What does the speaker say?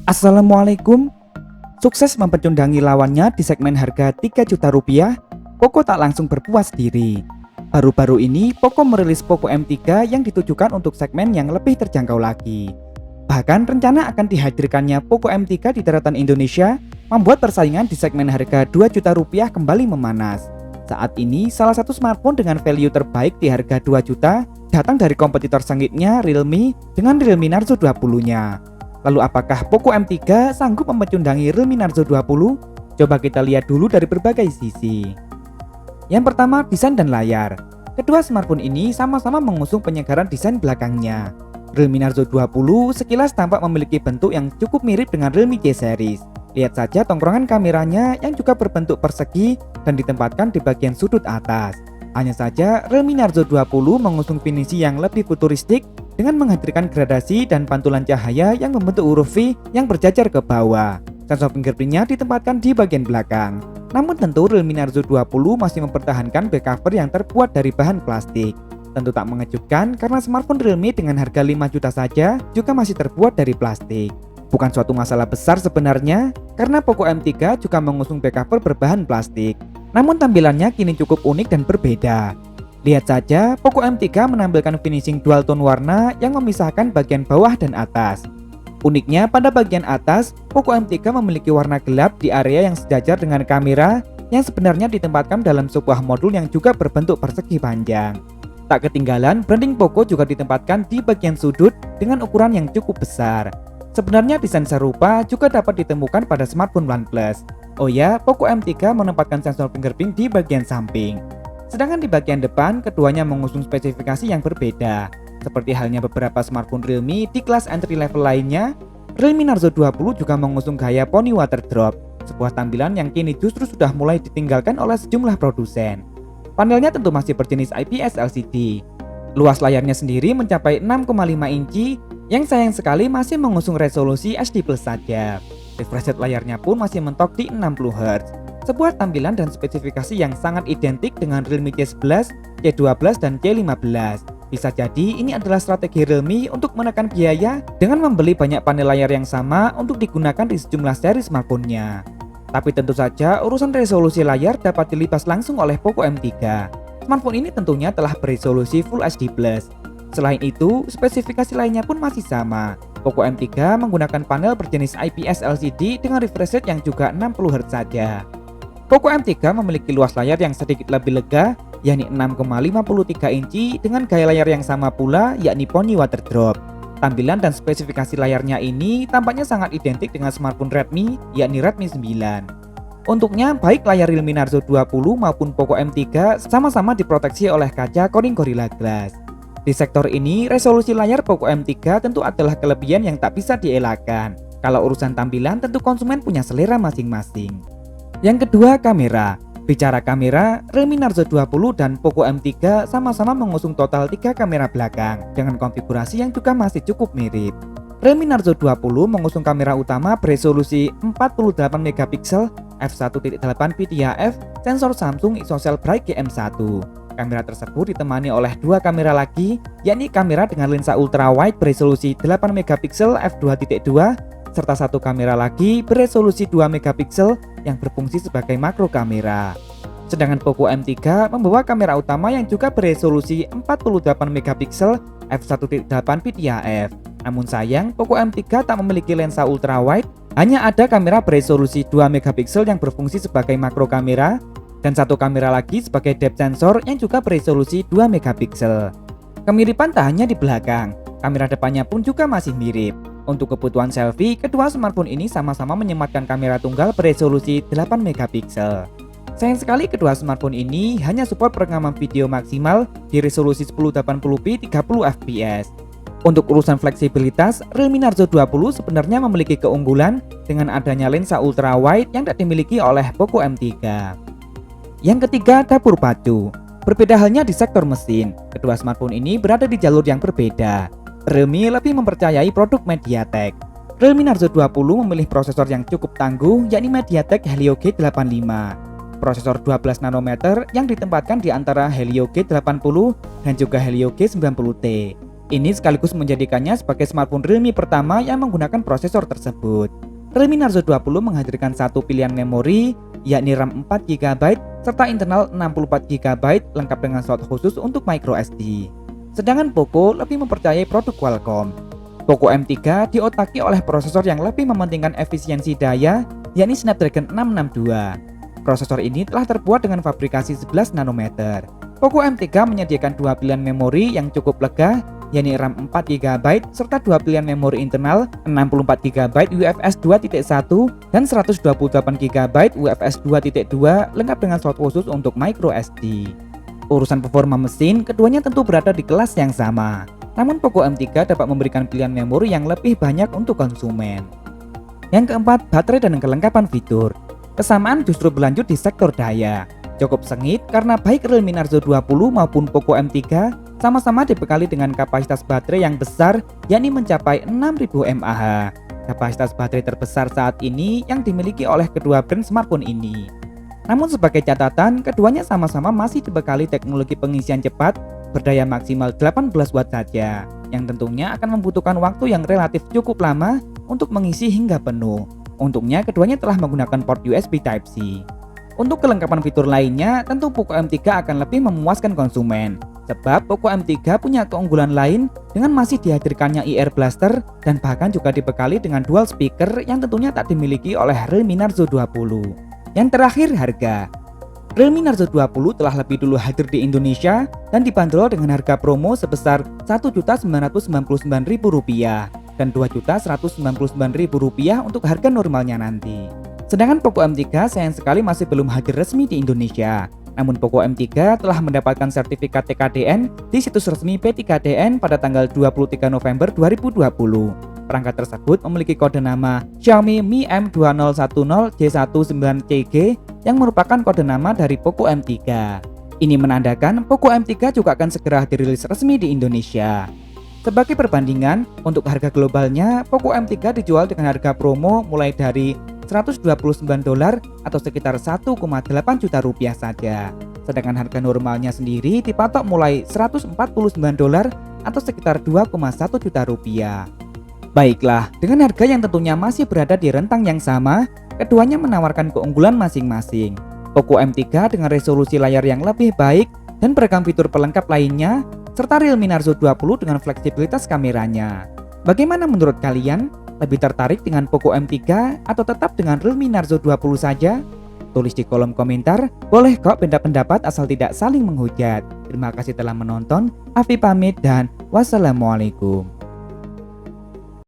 Assalamualaikum. Sukses mempecundangi lawannya di segmen harga 3 juta rupiah, Poco tak langsung berpuas diri. Baru-baru ini Poco merilis Poco M3 yang ditujukan untuk segmen yang lebih terjangkau lagi. Bahkan rencana akan dihadirkannya Poco M3 di daratan Indonesia membuat persaingan di segmen harga 2 juta rupiah kembali memanas. Saat ini salah satu smartphone dengan value terbaik di harga 2 juta datang dari kompetitor sengitnya Realme dengan Realme Narzo 20-nya. Lalu apakah Poco M3 sanggup memecundangi Realme Narzo 20? Coba kita lihat dulu dari berbagai sisi. Yang pertama, desain dan layar. Kedua smartphone ini sama-sama mengusung penyegaran desain belakangnya. Realme Narzo 20 sekilas tampak memiliki bentuk yang cukup mirip dengan Realme C series. Lihat saja tongkrongan kameranya yang juga berbentuk persegi dan ditempatkan di bagian sudut atas. Hanya saja Realme Narzo 20 mengusung finishing yang lebih futuristik dengan menghadirkan gradasi dan pantulan cahaya yang membentuk huruf V yang berjajar ke bawah. Sensor fingerprintnya ditempatkan di bagian belakang. Namun tentu Realme Narzo 20 masih mempertahankan back cover yang terbuat dari bahan plastik. Tentu tak mengejutkan karena smartphone Realme dengan harga 5 juta saja juga masih terbuat dari plastik. Bukan suatu masalah besar sebenarnya karena Poco M3 juga mengusung back cover berbahan plastik. Namun tampilannya kini cukup unik dan berbeda. Lihat saja, Poco M3 menampilkan finishing dual tone warna yang memisahkan bagian bawah dan atas. Uniknya pada bagian atas, Poco M3 memiliki warna gelap di area yang sejajar dengan kamera yang sebenarnya ditempatkan dalam sebuah modul yang juga berbentuk persegi panjang. Tak ketinggalan, branding Poco juga ditempatkan di bagian sudut dengan ukuran yang cukup besar. Sebenarnya desain serupa juga dapat ditemukan pada smartphone OnePlus. Oh ya, Poco M3 menempatkan sensor fingerprint di bagian samping. Sedangkan di bagian depan, keduanya mengusung spesifikasi yang berbeda. Seperti halnya beberapa smartphone Realme di kelas entry level lainnya, Realme Narzo 20 juga mengusung gaya Pony Water Drop, sebuah tampilan yang kini justru sudah mulai ditinggalkan oleh sejumlah produsen. Panelnya tentu masih berjenis IPS LCD. Luas layarnya sendiri mencapai 6,5 inci yang sayang sekali masih mengusung resolusi HD+ saja. Refresh rate layarnya pun masih mentok di 60 Hz. Sebuah tampilan dan spesifikasi yang sangat identik dengan Realme C11, C12, dan C15. Bisa jadi ini adalah strategi Realme untuk menekan biaya dengan membeli banyak panel layar yang sama untuk digunakan di sejumlah seri smartphone-nya. Tapi tentu saja urusan resolusi layar dapat dilipas langsung oleh Poco M3. Smartphone ini tentunya telah beresolusi Full HD+. Selain itu, spesifikasi lainnya pun masih sama. Poco M3 menggunakan panel berjenis IPS LCD dengan refresh rate yang juga 60 Hz saja. Poco M3 memiliki luas layar yang sedikit lebih lega, yakni 6,53 inci dengan gaya layar yang sama pula, yakni Pony Water Drop. Tampilan dan spesifikasi layarnya ini tampaknya sangat identik dengan smartphone Redmi, yakni Redmi 9. Untuknya, baik layar Realme Narzo 20 maupun Poco M3 sama-sama diproteksi oleh kaca Corning Gorilla Glass. Di sektor ini, resolusi layar Poco M3 tentu adalah kelebihan yang tak bisa dielakkan. Kalau urusan tampilan, tentu konsumen punya selera masing-masing. Yang kedua, kamera. Bicara kamera, Realme Narzo 20 dan Poco M3 sama-sama mengusung total 3 kamera belakang dengan konfigurasi yang juga masih cukup mirip. Realme Narzo 20 mengusung kamera utama beresolusi 48 MP f1.8 PTAF, sensor Samsung ISOCELL Bright GM1. Kamera tersebut ditemani oleh 2 kamera lagi, yakni kamera dengan lensa ultrawide beresolusi 8 MP f2.2 serta 1 kamera lagi beresolusi 2 MP yang berfungsi sebagai makro kamera. Sedangkan Poco M3 membawa kamera utama yang juga beresolusi 48 MP f1.8 PTAF. Namun sayang, Poco M3 tak memiliki lensa ultrawide, hanya ada kamera beresolusi 2 MP yang berfungsi sebagai makro kamera dan 1 kamera lagi sebagai depth sensor yang juga beresolusi 2 MP. Kemiripan tak hanya di belakang, kamera depannya pun juga masih mirip. Untuk kebutuhan selfie, kedua smartphone ini sama-sama menyematkan kamera tunggal beresolusi 8 MP. Sayang sekali kedua smartphone ini hanya support perekaman video maksimal di resolusi 1080p 30 fps. Untuk urusan fleksibilitas, Realme Narzo 20 sebenarnya memiliki keunggulan dengan adanya lensa ultrawide yang tak dimiliki oleh Poco M3. Yang ketiga, dapur pacu. Berbeda halnya di sektor mesin, kedua smartphone ini berada di jalur yang berbeda. Realme lebih mempercayai produk MediaTek. Realme Narzo 20 memilih prosesor yang cukup tangguh, yakni MediaTek Helio G85. Prosesor 12 nanometer yang ditempatkan di antara Helio G80 dan juga Helio G90T. Ini sekaligus menjadikannya sebagai smartphone Realme pertama yang menggunakan prosesor tersebut. Realme Narzo 20 menghadirkan satu pilihan memori, yakni RAM 4GB serta internal 64GB lengkap dengan slot khusus untuk microSD. Sedangkan Poco lebih mempercayai produk Qualcomm. Poco M3 diotaki oleh prosesor yang lebih mementingkan efisiensi daya, yakni Snapdragon 662. Prosesor ini telah terbuat dengan fabrikasi 11 nanometer. Poco M3 menyediakan dua pilihan memori yang cukup lega, yakni RAM 4GB serta dua pilihan memori internal 64GB UFS 2.1 dan 128GB UFS 2.2 lengkap dengan slot khusus untuk microSD. Urusan performa mesin, keduanya tentu berada di kelas yang sama. Namun Poco M3 dapat memberikan pilihan memori yang lebih banyak untuk konsumen. Yang keempat, baterai dan kelengkapan fitur. Kesamaan justru berlanjut di sektor daya. Cukup sengit karena baik Realme Narzo 20 maupun Poco M3 sama-sama dibekali dengan kapasitas baterai yang besar, yakni mencapai 6000 mAh. Kapasitas baterai terbesar saat ini yang dimiliki oleh kedua brand smartphone ini. Namun sebagai catatan, keduanya sama-sama masih dibekali teknologi pengisian cepat berdaya maksimal 18 watt saja, yang tentunya akan membutuhkan waktu yang relatif cukup lama untuk mengisi hingga penuh. Untungnya keduanya telah menggunakan port USB Type-C. Untuk kelengkapan fitur lainnya, tentu Poco M3 akan lebih memuaskan konsumen, sebab Poco M3 punya keunggulan lain dengan masih dihadirkannya IR Blaster dan bahkan juga dibekali dengan dual speaker yang tentunya tak dimiliki oleh Realme Narzo 20. Yang terakhir, harga. Realme Narzo 20 telah lebih dulu hadir di Indonesia dan dibanderol dengan harga promo sebesar Rp1.999.000 dan Rp2.199.000 untuk harga normalnya nanti. Sedangkan Poco M3 sayang sekali masih belum hadir resmi di Indonesia. Namun Poco M3 telah mendapatkan sertifikat TKDN di situs resmi P3DN pada tanggal 23 November 2020. Perangkat tersebut memiliki kode nama Xiaomi Mi M2010J19CG yang merupakan kode nama dari Poco M3. Ini menandakan Poco M3 juga akan segera dirilis resmi di Indonesia. Sebagai perbandingan, untuk harga globalnya, Poco M3 dijual dengan harga promo mulai dari $129 atau sekitar 1,8 juta rupiah saja. Sedangkan harga normalnya sendiri dipatok mulai $149 atau sekitar 2,1 juta rupiah. Baiklah, dengan harga yang tentunya masih berada di rentang yang sama, keduanya menawarkan keunggulan masing-masing. Poco M3 dengan resolusi layar yang lebih baik dan beragam fitur pelengkap lainnya, serta Realme Narzo 20 dengan fleksibilitas kameranya. Bagaimana menurut kalian? Lebih tertarik dengan Poco M3 atau tetap dengan Realme Narzo 20 saja? Tulis di kolom komentar, boleh kok beda pendapat asal tidak saling menghujat. Terima kasih telah menonton, Afi pamit dan wassalamualaikum.